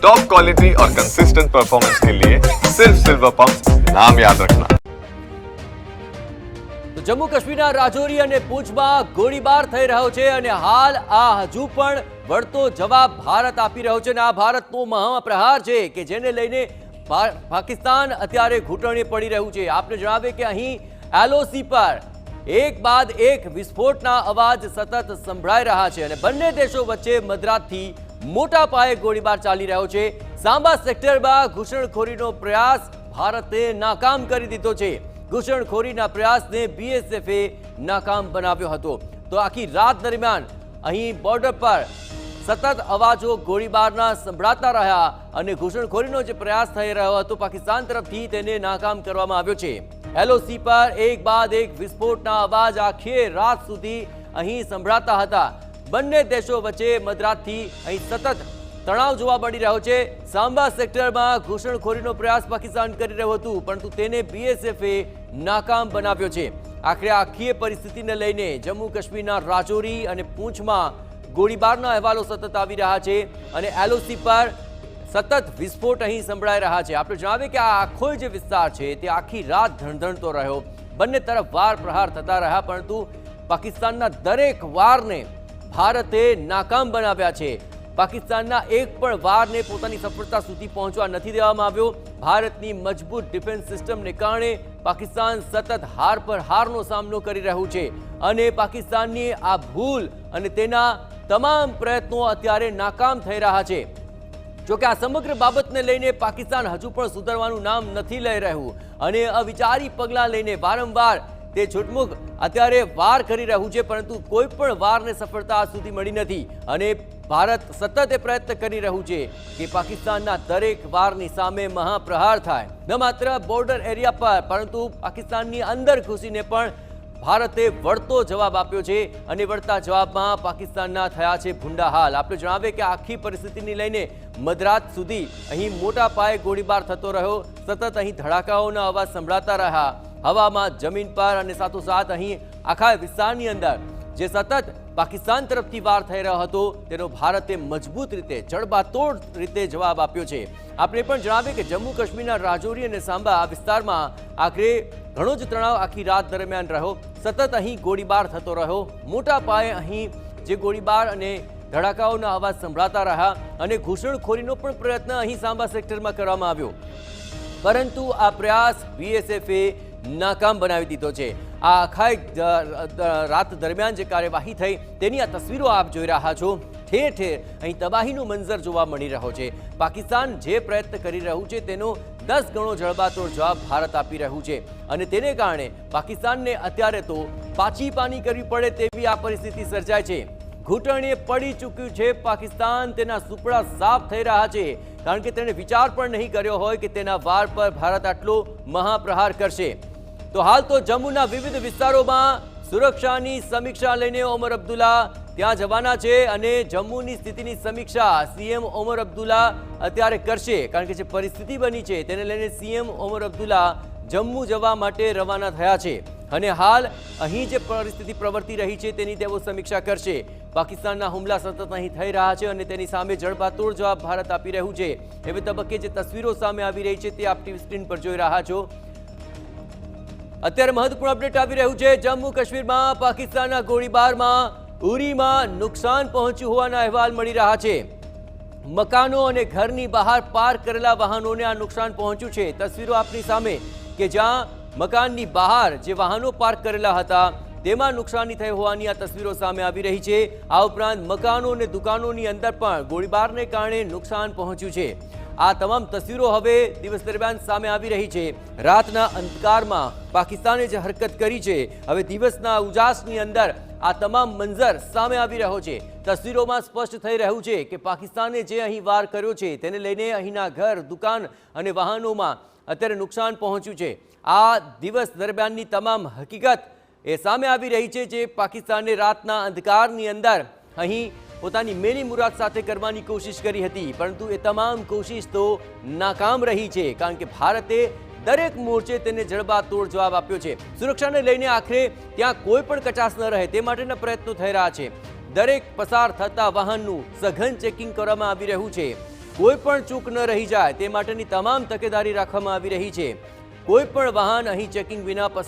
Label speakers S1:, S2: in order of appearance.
S1: Top quality और consistent performance के लिए सिर्फ सिल्वर पंप नाम याद रखना।
S2: તો જમ્મુ કાશ્મીરના રાજૌરી અને પૂંછમાં ગોળીબાર થઈ રહ્યો છે અને હાલ આ હજુ પણ વળતો જવાબ ભારત આપી રહ્યો છે અને આ ભારતનો મહાપ્રહાર છે કે જેને લઈને પાકિસ્તાન અત્યારે ઘૂંટણે પડી રહ્યું છે। આપને જણાવે કે અહીં LOC પર એક બાદ એક વિસ્ફોટના અવાજ સતત સંભળાઈ રહ્યા છે અને બંને દેશો વચ્ચે મધરાતથી મોટા પાયે ગોળીબાર ચાલી રહ્યો છે। સાંબા સેક્ટરમાં ઘૂસણખોરીનો પ્રયાસ ભારતે નાકામ કરી દીધો છે। ઘૂસણખોરીના પ્રયાસને BSFે નાકામ બનાવ્યો હતો। તો આખી રાત દરમિયાન અહીં બોર્ડર પર સતત અવાજો ગોળીબારના સંભળાતા રહ્યા અને ઘૂસણખોરીનો જે પ્રયાસ થઈ રહ્યો હતો પાકિસ્તાન તરફથી તેને નાકામ કરવામાં આવ્યો છે। LOC પર એક બાદ એક વિસ્ફોટના અવાજ આખી રાત સુધી અહીં સંભળાતા હતા। બંને દેશો વચ્ચે મધરાતથી અહીં સતત તણાવ જોવા મળી રહ્યો છે। સાંબા સેક્ટરમાં ઘૂસણખોરીનો પ્રયાસ પાકિસ્તાન કરી રહ્યું હતું પરંતુ તેને BSFે નાકામ બનાવ્યો છે। આખરે આખી પરિસ્થિતિને લઈને જમ્મુ કાશ્મીરના રાજૌરી અને પૂંછમાં ગોળીબારના અહેવાલો સતત આવી રહ્યા છે અને LOC પર સતત વિસ્ફોટ અહીં સંભળાઈ રહ્યા છે। આપણે જણાવીએ કે આ આખો જે વિસ્તાર છે તે આખી રાત ધણધણતો રહ્યો। બંને તરફ વાર પ્રહાર થતા રહ્યા પરંતુ પાકિસ્તાનના દરેક વારને ભારતે નાકામ બનાવ્યા છે। પાકિસ્તાનના એક પણ વારને પોતાની સફળતા સુધી પહોંચવા નથી દેવામાં આવ્યો। ભારતની મજબૂત ડિફેન્સ સિસ્ટમને કારણે પાકિસ્તાન સતત હાર પર હારનો સામનો કરી રહ્યું છે અને પાકિસ્તાનની આ ભૂલ અને તેના તમામ પ્રયત્નો અત્યારે નાકામ થઈ રહ્યા છે। જોકે આ સમગ્ર બાબતને લઈને પાકિસ્તાન હજુ પણ સુધરવાનું નામ નથી લઈ રહ્યું અને અવિચારી પગલાં લઈને વારંવાર તે છૂટમુખ અત્યારે વાર કરી રહ્યું છે પરંતુ કોઈ પણ વારને સફળતા આજ સુધી મળી નથી અને ભારત સતત એ પ્રયત્ન કરી રહ્યું છે કે પાકિસ્તાનના દરેક વારની સામે મહાપ્રહાર થાય। ન માત્ર બોર્ડર એરિયા પર પરંતુ પાકિસ્તાનની અંદર ઘૂસીને પણ ભારતે વળતો જવાબ આપ્યો છે અને વળતા જવાબમાં પાકિસ્તાનના થયા છે ભૂંડા હાલ। આપણે જણાવીએ કે આખી પરિસ્થિતિને લઈને મધરાત સુધી અહીં મોટા પાયે ગોળીબાર થતો રહ્યો। સતત અહીં ધડાકાઓના અવાજ સંભળાતા રહ્યા હવામાં, જમીન પર અને સાથોસાથ અહીં આખા વિસ્તારની અંદર જે સતત પાકિસ્તાન તરફથી વાર થઈ રહ્યો હતો તેનો ભારતે મજબૂત રીતે જડબાતોડ રીતે જવાબ આપ્યો છે। આપણે પણ જણાવીએ કે જમ્મુ કાશ્મીરના રાજૌરી અને સાંબા વિસ્તારમાં આખરે ઘણો જ તણાવ આખી રાત દરમિયાન રહ્યો। સતત અહીં ગોળીબાર થતો રહ્યો। મોટા પાયે અહીં જે ગોળીબાર અને ધડાકાઓના અવાજ સંભળાતા રહ્યા અને ઘૂસણખોરીનો પણ પ્રયત્ન અહીં સાંબા સેક્ટરમાં કરવામાં આવ્યો પરંતુ આ પ્રયાસ BSFે નાકામ બનાવી દીધો છે। આ આખા રાત દરમિયાન જે કાર્યવાહી થઈ તેની આ તસવીરો આપ જોઈ રહ્યા છો। ઠેર ઠેર અહીં તબાહીનો મંઝર જોવા મળી રહ્યો છે। પાકિસ્તાન જે પ્રયત્ન કરી રહ્યું છે તેનો 10 ગણો જડબાતોડ જવાબ ભારત આપી રહ્યું છે અને તેને કારણે પાકિસ્તાનને અત્યારે તો પાછી પાની કરવી પડે તેવી આ પરિસ્થિતિ સર્જાય છે। ઘૂંટણે પડી ચૂક્યું છે પાકિસ્તાન। તેના સુપડા સાફ થઈ રહ્યા છે કારણ કે તેણે વિચાર પણ નહીં કર્યો હોય કે તેના વાર પર ભારત આટલો મહાપ્રહાર કરશે। તો હાલ તો જમ્મુના વિવિધ વિસ્તારોમાં સુરક્ષાની સમીક્ષા લઈને ઓમર અબ્દુલ્લા ત્યાં જવાના છે અને જમ્મુની સ્થિતિની સમીક્ષા CM ઓમર અબ્દુલ્લા અત્યારે કરશે કારણ કે જે પરિસ્થિતિ બની છે તેને લઈને CM ઓમર અબ્દુલ્લા જમ્મુ જવા માટે રવાના થયા છે અને હાલ અહીં જે પરિસ્થિતિ પ્રવર્તી રહી છે તેની તેઓ સમીક્ષા કરશે। પાકિસ્તાનના હુમલા સતત અહીં થઈ રહ્યા છે અને તેની સામે જડબાતોડ જવાબ ભારત આપી રહ્યું છે। એવી તબક્કે જે તસવીરો સામે આવી રહી છે તે આપ ટીવી સ્ક્રીન પર જોઈ રહ્યા છો। અત્યારે મહત્વપૂર્ણ અપડેટ આવી રહ્યું છે। જમ્મુ કાશ્મીરમાં પાકિસ્તાનના ગોળીબારમાં ઉરીમાં નુકસાન પહોંચ્યું હોવાના અહેવાલ મળી રહ્યા છે। મકાનો અને ઘરની બહાર પાર્ક કરેલા વાહનોને આ નુકસાન પહોંચ્યું છે। તસવીરો આપની સામે કે જ્યાં મકાનની બહાર જે વાહનો પાર્ક કરેલા હતા તેમાં નુકસાની થઈ હોવાની આ તસવીરો સામે આવી રહી છે। આ ઉપરાંત મકાનો અને દુકાનોની અંદર પણ ગોળીબારને કારણે નુકસાન પહોંચ્યું છે। આ તમામ તસવીરો હવે દિવસ દરમિયાન સામે આવી રહી છે। રાતના અંધકારમાં પાકિસ્તાને જે હરકત કરી છે હવે દિવસના ઉજાસની અંદર આ તમામ મંઝર સામે આવી રહ્યો છે। તસવીરોમાં સ્પષ્ટ થઈ રહ્યું છે કે પાકિસ્તાને જે અહીં વાર કર્યો છે તેને લઈને અહીંના ઘર, દુકાન અને વાહનોમાં અત્યારે નુકસાન પહોંચ્યું છે। આ દિવસ દરમિયાનની તમામ હકીકત એ સામે આવી રહી છે જે પાકિસ્તાને રાતના અંધકારની અંદર અહીં પોતાની મેલી મુરાદ સાથે કરવાની કોશિશ કરી હતી પરંતુ એ તમામ કોશિશ તો નાકામ રહી છે કારણ કે ભારતે દરેક મોરચે તેને જડબાતોડ જવાબ આપ્યો છે। સુરક્ષાને લઈને આખરે ત્યાં કોઈ પણ કચાશ ન રહે તે માટેના પ્રયત્નો થઈ રહ્યા છે। દરેક પસાર થતા વાહનનું સઘન ચેકિંગ કરવામાં આવી રહ્યું છે કોઈ પણ ચૂક ન રહી જાય તે માટેની તમામ તકેદારી રાખવામાં આવી રહી છે. કોઈ પણ વાહન અહીં ચેકિંગ વિના